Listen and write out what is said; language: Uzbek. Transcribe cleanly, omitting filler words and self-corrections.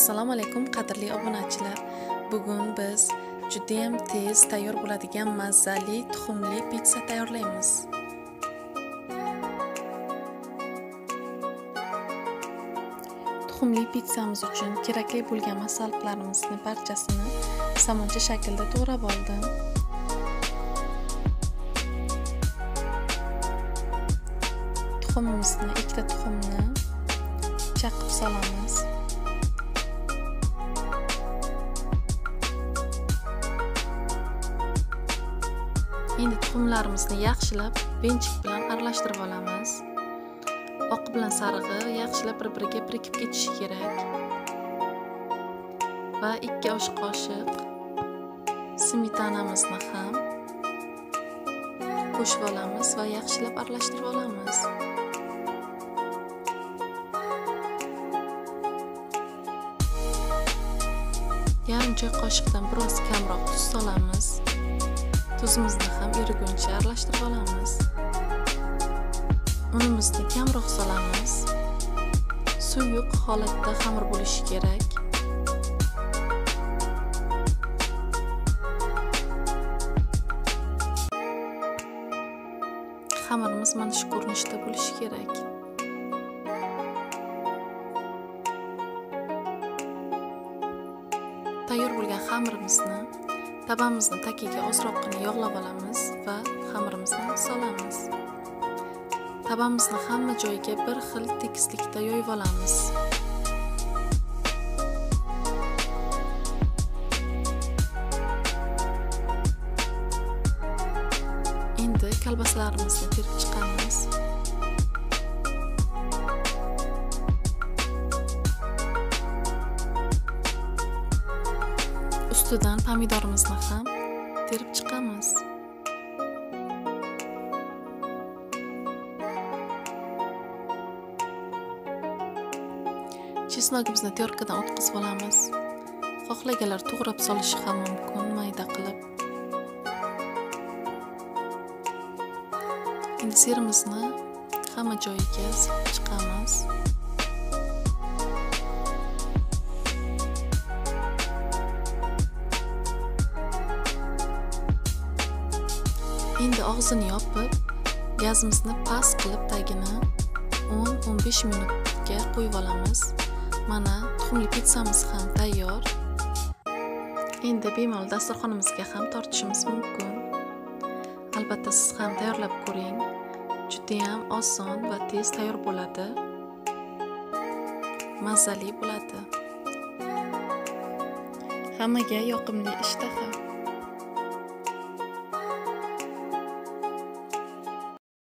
Assalomu alaykum qadrli obunachilar. Bugun biz juda ham tez tayyor bo'ladigan mazali tuxumli pitsa tayyorlaymiz. Tuxumli pitsamiz uchun kerakli bo'lgan masalliqlarimizni barchasini somoncha shaklda to'g'rab oldim. Tuxumimizni, ikkita tuxumni chaqib solamiz. Endi tuxumlarimizni yaxshilab benchik bilan aralashtirib olamiz. Oq bilan sarig'i yaxshilab bir-biriga birikib ketishi kerak. Va 2 osh qoshiq smetanamizni ham qo'shib olamiz va yaxshilab aralashtirib olamiz. Yarim choy qoshiqdan biroz kamroq tuz solamiz. Tuzimizni ham eriguncha aralashtirib olamiz. Unimizni kamroq solamiz. Suyuq holatda xamir bo'lishi kerak. Xamirimiz mana shu ko'rinishda bo'lishi kerak. Tayyor bo'lgan xamirimizni tabamizni tagiga ozroqgina yog'lab olamiz va xamirimizni solamiz. Tabamizni hamma joyiga bir xil tekislikda yoyib olamiz. Endi kolbasalarimizni terib chiqamiz. Ustidan pomidorimizni ham terib chiqamiz. Chesnogimizni terkadan o'tkazib olamiz. Xohlaganlar to'g'rab solishi ham mumkin, mayda qilib. Endi sirimizni hamma joyiga sepib chiqamiz. Endi og'zini yopib, gazimizni past qilib tagini 10-15 minutga qo'yib olamiz. Mana tuxumli pitsamiz ham tayyor. Endi bemalol dasturxonimizga ham tortishimiz mumkin. Albatta siz ham tayyorlab ko'ring. Juda ham oson va tez tayyor bo'ladi. Mazali bo'ladi. Hammaga yoqimli ishtaha.